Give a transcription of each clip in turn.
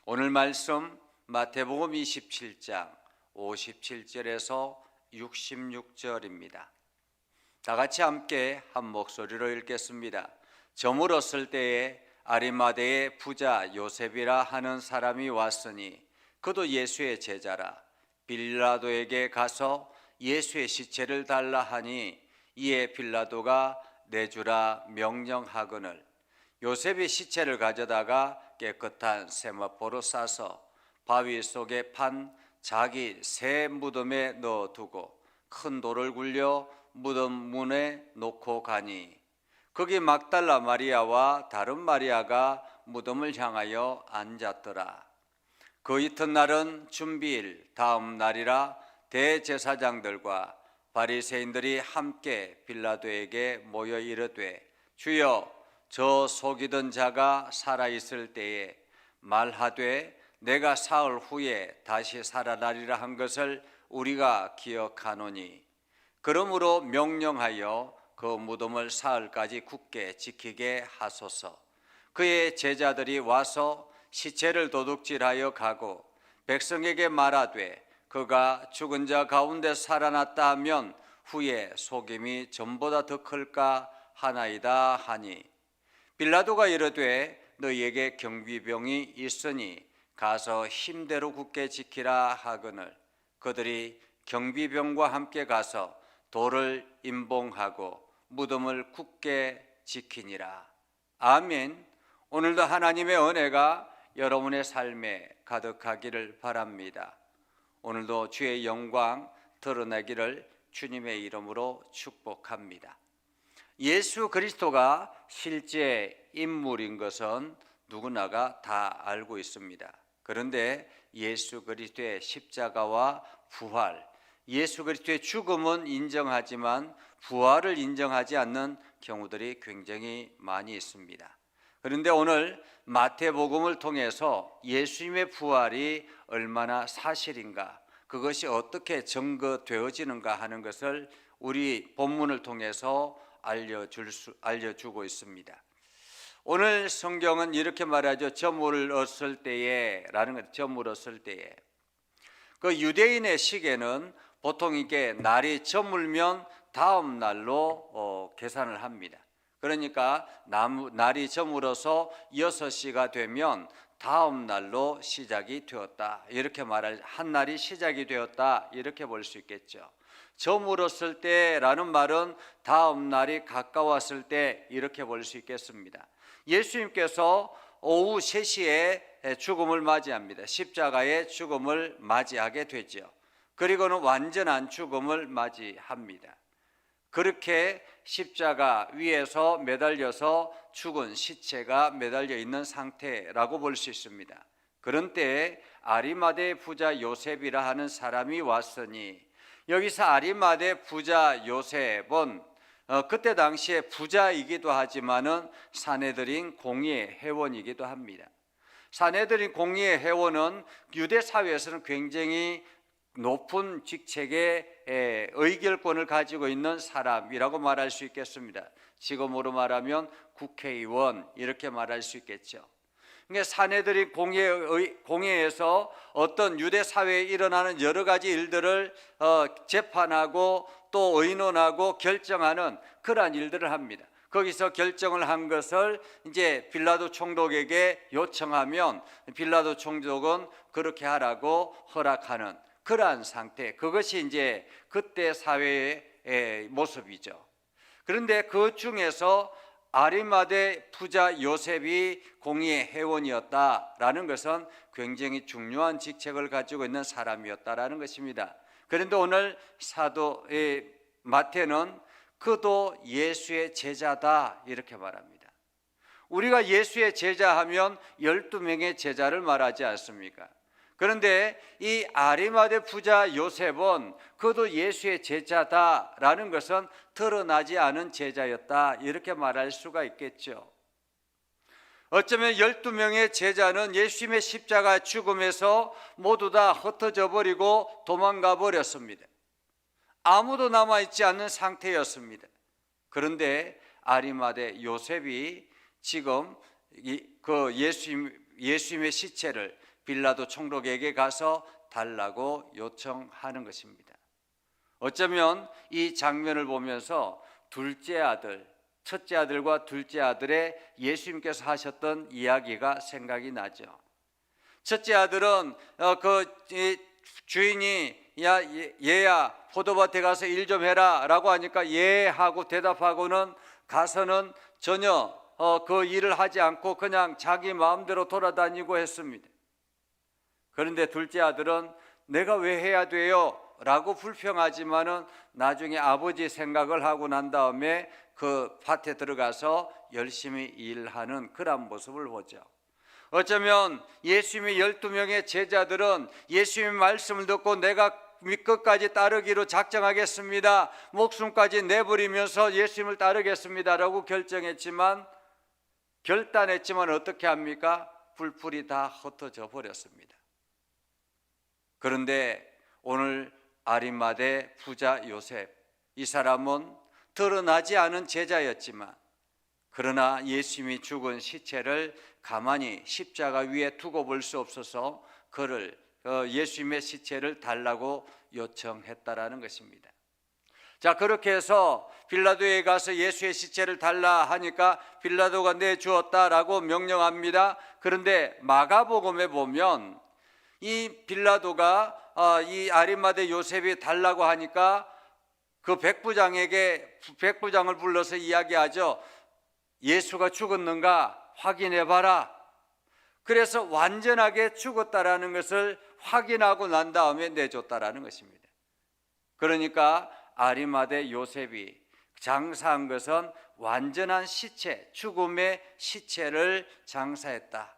오늘 말씀 마태복음 27장 57절에서 66절입니다. 다 같이 함께 한 목소리로 읽겠습니다. 저물었을 때에 아리마대의 부자 요셉이라 하는 사람이 왔으니 그도 예수의 제자라. 빌라도에게 가서 예수의 시체를 달라 하니 이에 빌라도가 내주라 명령하거늘 요셉이 시체를 가져다가 깨끗한 세마포로 싸서 바위 속에 판 자기 새 무덤에 넣어두고 큰 돌을 굴려 무덤 문에 놓고 가니 거기 막달라 마리아와 다른 마리아가 무덤을 향하여 앉았더라. 그 이튿날은 준비일 다음 날이라 대제사장들과 바리새인들이 함께 빌라도에게 모여 이르되 주여 저 속이던 자가 살아있을 때에 말하되 내가 사흘 후에 다시 살아나리라 한 것을 우리가 기억하노니 그러므로 명령하여 그 무덤을 사흘까지 굳게 지키게 하소서. 그의 제자들이 와서 시체를 도둑질하여 가고 백성에게 말하되 그가 죽은 자 가운데 살아났다 하면 후에 속임이 전보다 더 클까 하나이다 하니 빌라도가 이르되 너희에게 경비병이 있으니 가서 힘대로 굳게 지키라 하거늘 그들이 경비병과 함께 가서 돌을 임봉하고 무덤을 굳게 지키니라. 아멘. 오늘도 하나님의 은혜가 여러분의 삶에 가득하기를 바랍니다. 오늘도 주의 영광 드러나기를 주님의 이름으로 축복합니다. 예수 그리스도가 실제 인물인 것은 누구나가 다 알고 있습니다. 그런데 예수 그리스도의 십자가와 부활, 예수 그리스도의 죽음은 인정하지만 부활을 인정하지 않는 경우들이 굉장히 많이 있습니다. 그런데 오늘 마태복음을 통해서 예수님의 부활이 얼마나 사실인가, 그것이 어떻게 증거되어지는가 하는 것을 우리 본문을 통해서 알려주고 있습니다. 오늘 성경은 이렇게 말하죠. 저물었을 때에 라는 것, 저물었을 때에. 그 유대인의 시계는 보통 이게 날이 저물면 다음 날로 계산을 합니다. 그러니까 날이 저물어서 6시가 되면 다음 날로 시작이 되었다. 이렇게 한 날이 시작이 되었다. 이렇게 볼 수 있겠죠. 저물었을 때라는 말은 다음 날이 가까웠을 때 이렇게 볼 수 있겠습니다. 예수님께서 오후 3시에 죽음을 맞이합니다. 십자가의 죽음을 맞이하게 되죠. 그리고는 완전한 죽음을 맞이합니다. 그렇게 십자가 위에서 매달려서 죽은 시체가 매달려 있는 상태라고 볼 수 있습니다. 그런 때에 아리마대 부자 요셉이라 하는 사람이 왔으니 여기서 아리마대 부자 요셉은 그때 당시에 부자이기도 하지만은 사내들인 공의의 회원이기도 합니다. 사내들인 공의의 회원은 유대 사회에서는 굉장히 높은 직책의 의결권을 가지고 있는 사람이라고 말할 수 있겠습니다. 지금으로 말하면 국회의원 이렇게 말할 수 있겠죠. 그러니까 사내들이 공회에서 어떤 유대 사회에 일어나는 여러 가지 일들을 재판하고 또 의논하고 결정하는 그러한 일들을 합니다. 거기서 결정을 한 것을 이제 빌라도 총독에게 요청하면 빌라도 총독은 그렇게 하라고 허락하는 그러한 상태, 그것이 이제 그때 사회의 모습이죠. 그런데 그 중에서 아리마대 부자 요셉이 공의의 회원이었다라는 것은 굉장히 중요한 직책을 가지고 있는 사람이었다라는 것입니다. 그런데 오늘 사도의 마태는 그도 예수의 제자다 이렇게 말합니다. 우리가 예수의 제자하면 12명의 제자를 말하지 않습니까? 그런데 이 아리마대 부자 요셉은 그도 예수의 제자다라는 것은 드러나지 않은 제자였다 이렇게 말할 수가 있겠죠. 어쩌면 12명의 제자는 예수님의 십자가 죽음에서 모두 다 흩어져 버리고 도망가 버렸습니다. 아무도 남아있지 않는 상태였습니다. 그런데 아리마대 요셉이 지금 그 예수님의 시체를 빌라도 총독에게 가서 달라고 요청하는 것입니다. 어쩌면 이 장면을 보면서 둘째 아들, 첫째 아들과 둘째 아들의 예수님께서 하셨던 이야기가 생각이 나죠. 첫째 아들은 주인이 얘야 포도밭에 가서 일 좀 해라 라고 하니까 예 하고 대답하고는 가서는 전혀 그 일을 하지 않고 그냥 자기 마음대로 돌아다니고 했습니다. 그런데 둘째 아들은 내가 왜 해야 돼요? 라고 불평하지만은 나중에 아버지 생각을 하고 난 다음에 그 밭에 들어가서 열심히 일하는 그런 모습을 보죠. 어쩌면 예수님의 12명의 제자들은 예수님의 말씀을 듣고 내가 끝까지 따르기로 작정하겠습니다, 목숨까지 내버리면서 예수님을 따르겠습니다라고 결단했지만 어떻게 합니까? 불풀이 다 흩어져 버렸습니다. 그런데 오늘 아리마대 부자 요셉, 이 사람은 드러나지 않은 제자였지만 그러나 예수님이 죽은 시체를 가만히 십자가 위에 두고 볼 수 없어서 그를 예수님의 시체를 달라고 요청했다라는 것입니다. 자, 그렇게 해서 빌라도에 가서 예수의 시체를 달라 하니까 빌라도가 내주었다라고 명령합니다. 그런데 마가복음에 보면 이 빌라도가 이 아리마대 요셉이 달라고 하니까 그 백부장을 불러서 이야기하죠. 예수가 죽었는가 확인해 봐라. 그래서 완전하게 죽었다라는 것을 확인하고 난 다음에 내줬다라는 것입니다. 그러니까 아리마대 요셉이 장사한 것은 완전한 시체, 죽음의 시체를 장사했다.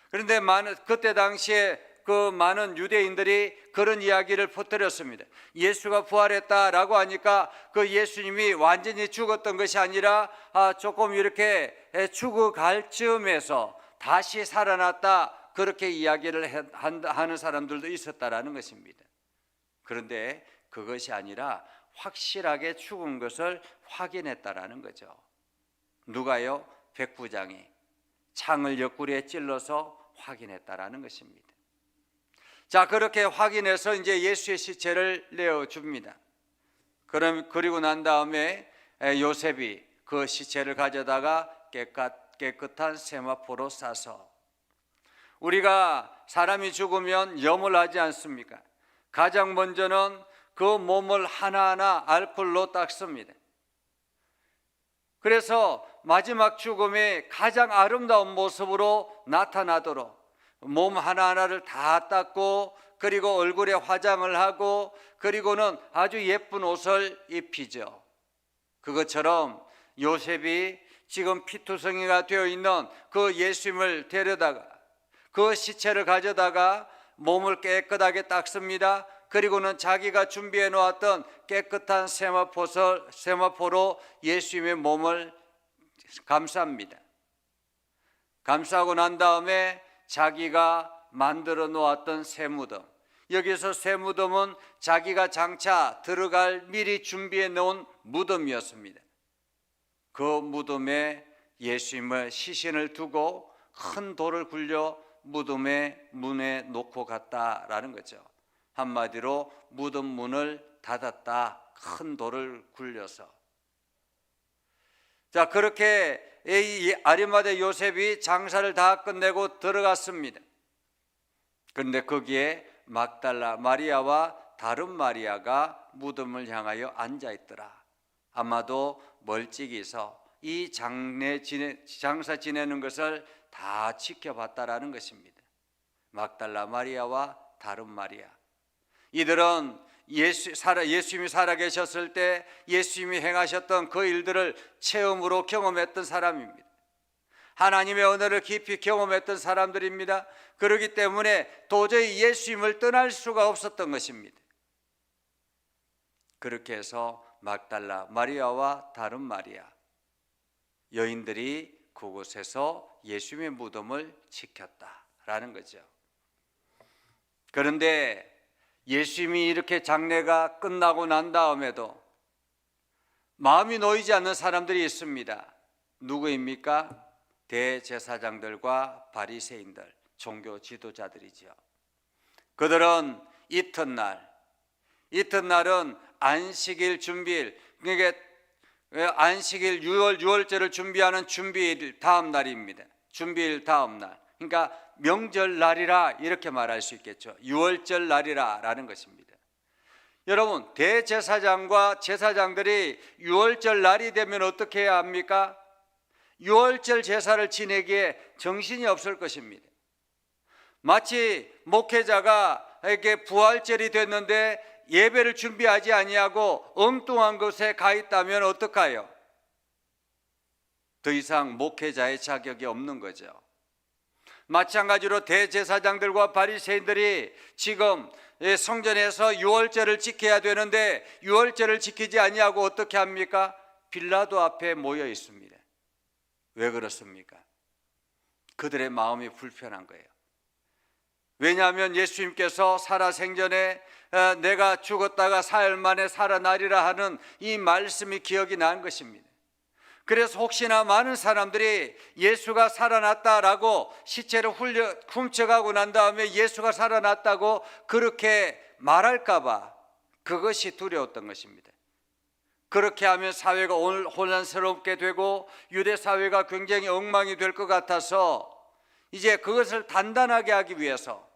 그런데 그때 당시에 그 많은 유대인들이 그런 이야기를 퍼뜨렸습니다. 예수가 부활했다라고 하니까 그 예수님이 완전히 죽었던 것이 아니라 조금 이렇게 죽어갈 즈음에서 다시 살아났다, 그렇게 이야기를 하는 사람들도 있었다라는 것입니다. 그런데 그것이 아니라 확실하게 죽은 것을 확인했다라는 거죠. 누가요? 백부장이 창을 옆구리에 찔러서 확인했다라는 것입니다. 자, 그렇게 확인해서 이제 예수의 시체를 내어줍니다. 그리고 난 다음에 요셉이 그 시체를 가져다가 깨끗한 세마포로 싸서, 우리가 사람이 죽으면 염을 하지 않습니까? 가장 먼저는 그 몸을 하나하나 알코올로 닦습니다. 그래서 마지막 죽음의 가장 아름다운 모습으로 나타나도록 몸 하나하나를 다 닦고, 그리고 얼굴에 화장을 하고, 그리고는 아주 예쁜 옷을 입히죠. 그것처럼 요셉이 지금 피투성이가 되어 있는 그 예수님을 데려다가 그 시체를 가져다가 몸을 깨끗하게 닦습니다. 그리고는 자기가 준비해 놓았던 깨끗한 세마포로 예수님의 몸을 감쌉니다. 감싸고 난 다음에 자기가 만들어 놓았던 쇠무덤, 여기서 쇠무덤은 자기가 장차 들어갈 미리 준비해 놓은 무덤이었습니다. 그 무덤에 예수님의 시신을 두고 큰 돌을 굴려 무덤의 문에 놓고 갔다라는 거죠. 한마디로 무덤 문을 닫았다, 큰 돌을 굴려서. 자, 그렇게 이 아리마대 요셉이 장사를 다 끝내고 들어갔습니다. 그런데 거기에 막달라 마리아와 다른 마리아가 무덤을 향하여 앉아있더라. 아마도 멀찍이서 이 장사 지내는 것을 다 지켜봤다라는 것입니다. 막달라 마리아와 다른 마리아, 이들은 예수님이 살아계셨을 때 예수님이 행하셨던 그 일들을 체험으로 경험했던 사람입니다. 하나님의 은혜를 깊이 경험했던 사람들입니다. 그렇기 때문에 도저히 예수님을 떠날 수가 없었던 것입니다. 그렇게 해서 막달라 마리아와 다른 마리아, 여인들이 그곳에서 예수님의 무덤을 지켰다라는 거죠. 그런데 예수님이 이렇게 장례가 끝나고 난 다음에도 마음이 놓이지 않는 사람들이 있습니다. 누구입니까? 대제사장들과 바리새인들, 종교 지도자들이죠. 그들은 이튿날은 안식일 준비일, 그러니까 안식일 유월절을 준비하는 준비일 다음 날입니다. 준비일 다음 날, 그러니까 명절 날이라 이렇게 말할 수 있겠죠. 유월절 날이라 라는 것입니다. 여러분, 대제사장과 제사장들이 유월절 날이 되면 어떻게 해야 합니까? 유월절 제사를 지내기에 정신이 없을 것입니다. 마치 목회자가 이렇게 부활절이 됐는데 예배를 준비하지 아니하고 엉뚱한 곳에 가 있다면 어떡해요? 더 이상 목회자의 자격이 없는 거죠. 마찬가지로 대제사장들과 바리새인들이 지금 성전에서 유월절을 지켜야 되는데 유월절을 지키지 아니하고 어떻게 합니까? 빌라도 앞에 모여 있습니다. 왜 그렇습니까? 그들의 마음이 불편한 거예요. 왜냐하면 예수님께서 살아생전에 내가 죽었다가 사흘 만에 살아나리라 하는 이 말씀이 기억이 난 것입니다. 그래서 혹시나 많은 사람들이 예수가 살아났다라고 시체를 훔쳐가고 난 다음에 예수가 살아났다고 그렇게 말할까 봐 그것이 두려웠던 것입니다. 그렇게 하면 사회가 오늘 혼란스럽게 되고 유대 사회가 굉장히 엉망이 될 것 같아서 이제 그것을 단단하게 하기 위해서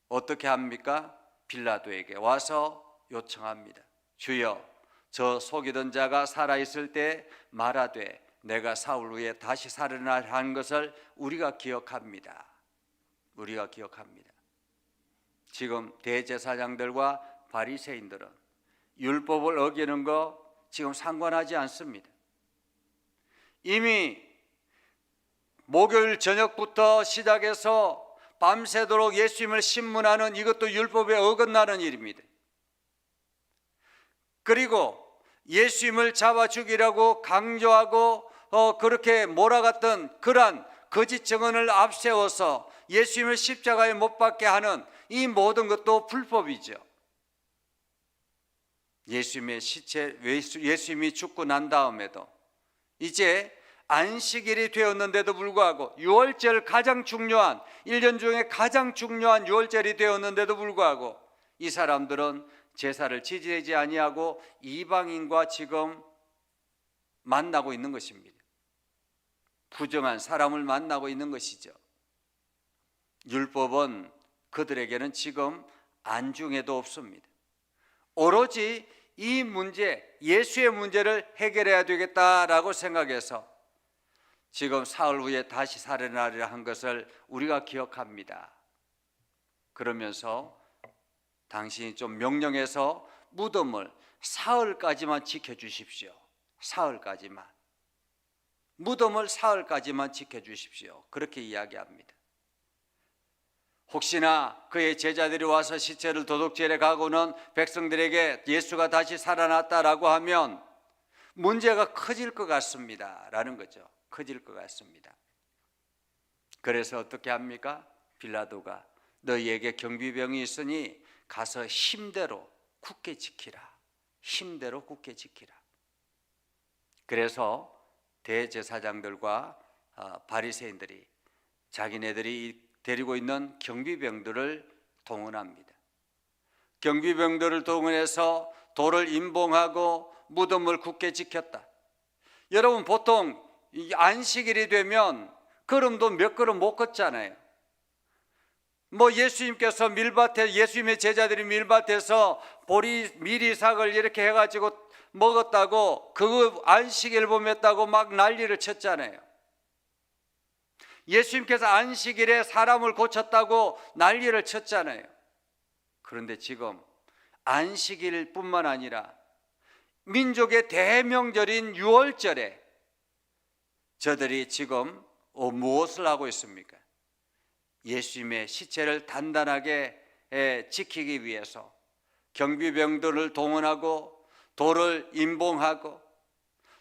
어떻게 합니까? 빌라도에게 와서 요청합니다. 주여, 저 속이던 자가 살아있을 때 말하되 내가 사흘 후에 다시 살아날 한 것을 우리가 기억합니다. 우리가 기억합니다. 지금 대제사장들과 바리새인들은 율법을 어기는 거 지금 상관하지 않습니다. 이미 목요일 저녁부터 시작해서 밤새도록 예수님을 신문하는 이것도 율법에 어긋나는 일입니다. 그리고 예수님을 잡아 죽이라고 강조하고 그렇게 몰아갔던 그러한 거짓 증언을 앞세워서 예수님을 십자가에 못 박게 하는 이 모든 것도 불법이죠. 예수님의 시체, 예수님이 죽고 난 다음에도 이제 안식일이 되었는데도 불구하고 유월절 가장 중요한 1년 중에 가장 중요한 유월절이 되었는데도 불구하고 이 사람들은 제사를 지지하지 아니하고 이방인과 지금 만나고 있는 것입니다. 부정한 사람을 만나고 있는 것이죠. 율법은 그들에게는 지금 안중에도 없습니다. 오로지 이 문제, 예수의 문제를 해결해야 되겠다라고 생각해서 지금 사흘 후에 다시 살아나리라 한 것을 우리가 기억합니다. 그러면서 당신이 좀 명령해서 무덤을 사흘까지만 지켜주십시오. 사흘까지만. 무덤을 사흘까지만 지켜주십시오. 그렇게 이야기합니다. 혹시나 그의 제자들이 와서 시체를 도둑질해 가고는 백성들에게 예수가 다시 살아났다라고 하면 문제가 커질 것 같습니다. 라는 거죠. 커질 것 같습니다. 그래서 어떻게 합니까? 빌라도가 너희에게 경비병이 있으니 가서 힘대로 굳게 지키라. 힘대로 굳게 지키라. 그래서 대제사장들과 바리새인들이 자기네들이 데리고 있는 경비병들을 동원합니다. 경비병들을 동원해서 돌을 임봉하고 무덤을 굳게 지켰다. 여러분, 보통 안식일이 되면 걸음도 몇 걸음 못 걷잖아요. 예수님께서 예수님의 제자들이 밀밭에서 미리삭을 이렇게 해가지고 먹었다고 그 안식일 범했다고 막 난리를 쳤잖아요. 예수님께서 안식일에 사람을 고쳤다고 난리를 쳤잖아요. 그런데 지금 안식일뿐만 아니라 민족의 대명절인 유월절에 저들이 지금 무엇을 하고 있습니까? 예수님의 시체를 단단하게 지키기 위해서 경비병들을 동원하고 돌을 임봉하고,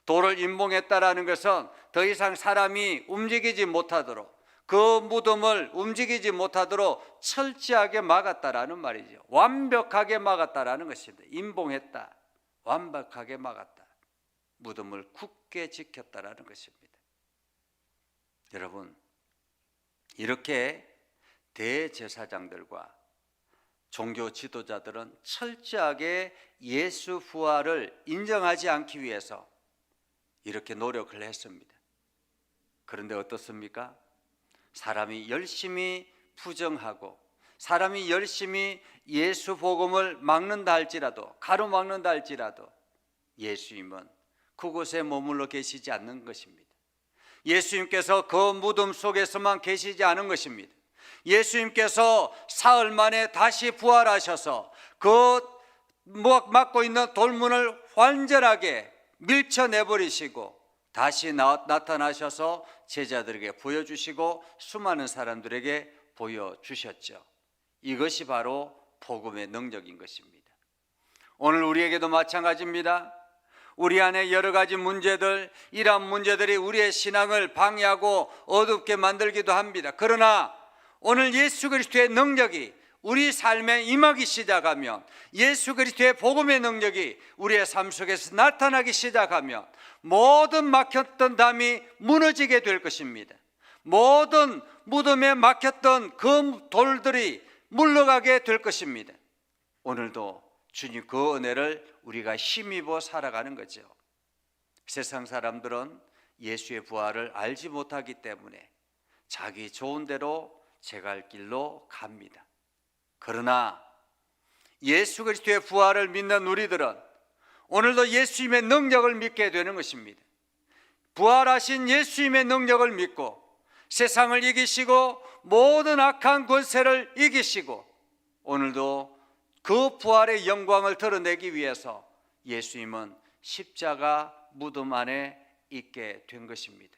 돌을 임봉했다라는 것은 더 이상 사람이 움직이지 못하도록, 그 무덤을 움직이지 못하도록 철저하게 막았다라는 말이죠. 완벽하게 막았다라는 것입니다. 임봉했다, 완벽하게 막았다, 무덤을 굳게 지켰다라는 것입니다. 여러분, 이렇게 대제사장들과 종교 지도자들은 철저하게 예수 부활을 인정하지 않기 위해서 이렇게 노력을 했습니다. 그런데 어떻습니까? 사람이 열심히 부정하고 사람이 열심히 예수 복음을 막는다 할지라도, 가로막는다 할지라도 예수님은 그곳에 머물러 계시지 않는 것입니다. 예수님께서 그 무덤 속에서만 계시지 않은 것입니다. 예수님께서 사흘 만에 다시 부활하셔서 그 막고 있는 돌문을 완전하게 밀쳐내버리시고 다시 나타나셔서 제자들에게 보여주시고 수많은 사람들에게 보여주셨죠. 이것이 바로 복음의 능력인 것입니다. 오늘 우리에게도 마찬가지입니다. 우리 안에 여러 가지 문제들, 이러한 문제들이 우리의 신앙을 방해하고 어둡게 만들기도 합니다. 그러나 오늘 예수 그리스도의 능력이 우리 삶에 임하기 시작하면, 예수 그리스도의 복음의 능력이 우리의 삶 속에서 나타나기 시작하면 모든 막혔던 담이 무너지게 될 것입니다. 모든 무덤에 막혔던 그 돌들이 물러가게 될 것입니다. 오늘도 주님 그 은혜를 우리가 힘입어 살아가는 거죠. 세상 사람들은 예수의 부활을 알지 못하기 때문에 자기 좋은 대로 제갈 길로 갑니다. 그러나 예수 그리스도의 부활을 믿는 우리들은 오늘도 예수님의 능력을 믿게 되는 것입니다. 부활하신 예수님의 능력을 믿고 세상을 이기시고 모든 악한 권세를 이기시고 오늘도 그 부활의 영광을 드러내기 위해서 예수님은 십자가 무덤 안에 있게 된 것입니다.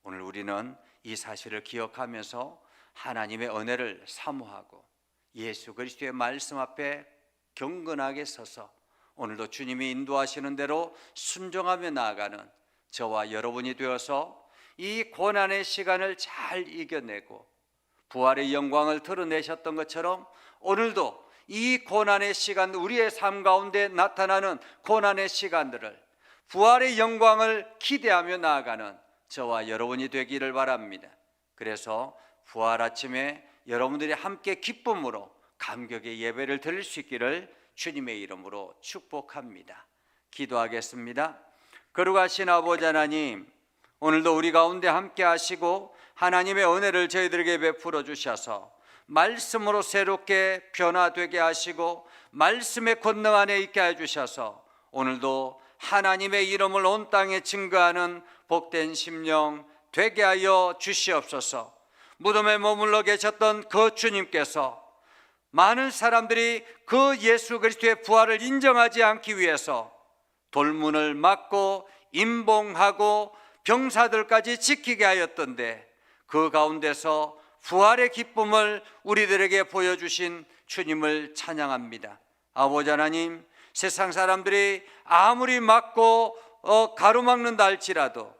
오늘 우리는 이 사실을 기억하면서 하나님의 은혜를 사모하고 예수 그리스도의 말씀 앞에 경건하게 서서 오늘도 주님이 인도하시는 대로 순종하며 나아가는 저와 여러분이 되어서 이 고난의 시간을 잘 이겨내고 부활의 영광을 드러내셨던 것처럼 오늘도 이 고난의 시간, 우리의 삶 가운데 나타나는 고난의 시간들을 부활의 영광을 기대하며 나아가는 저와 여러분이 되기를 바랍니다. 그래서 부활 아침에 여러분들이 함께 기쁨으로 감격의 예배를 드릴 수 있기를 주님의 이름으로 축복합니다. 기도하겠습니다. 거룩하신 아버지 하나님, 오늘도 우리 가운데 함께 하시고 하나님의 은혜를 저희들에게 베풀어 주셔서 말씀으로 새롭게 변화되게 하시고 말씀의 권능 안에 있게 해주셔서 오늘도 하나님의 이름을 온 땅에 증거하는 복된 심령 되게 하여 주시옵소서. 무덤에 머물러 계셨던 그 주님께서 많은 사람들이 그 예수 그리스도의 부활을 인정하지 않기 위해서 돌문을 막고 임봉하고 병사들까지 지키게 하였던데 그 가운데서 부활의 기쁨을 우리들에게 보여주신 주님을 찬양합니다. 아버지 하나님, 세상 사람들이 아무리 막고 가로막는다 할지라도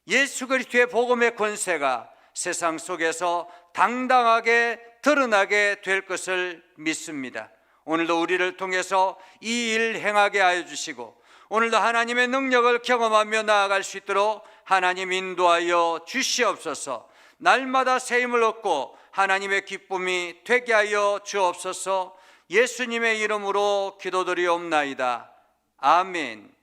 예수 그리스도의 복음의 권세가 세상 속에서 당당하게 드러나게 될 것을 믿습니다. 오늘도 우리를 통해서 이 일 행하게 하여 주시고 오늘도 하나님의 능력을 경험하며 나아갈 수 있도록 하나님 인도하여 주시옵소서. 날마다 새 힘을 얻고 하나님의 기쁨이 되게 하여 주옵소서. 예수님의 이름으로 기도드리옵나이다. 아멘.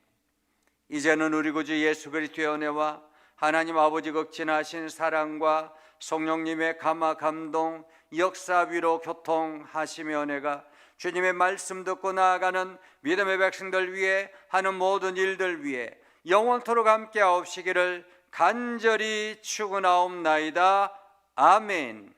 이제는 우리 구주 예수 그리스도의 은혜와 하나님 아버지 극진하신 사랑과 성령님의 감화 감동 역사 위로 교통하시며 은혜가 주님의 말씀 듣고 나아가는 믿음의 백성들 위해 하는 모든 일들 위해 영원토록 함께 하옵시기를 간절히 축원하옵나이다. 아멘.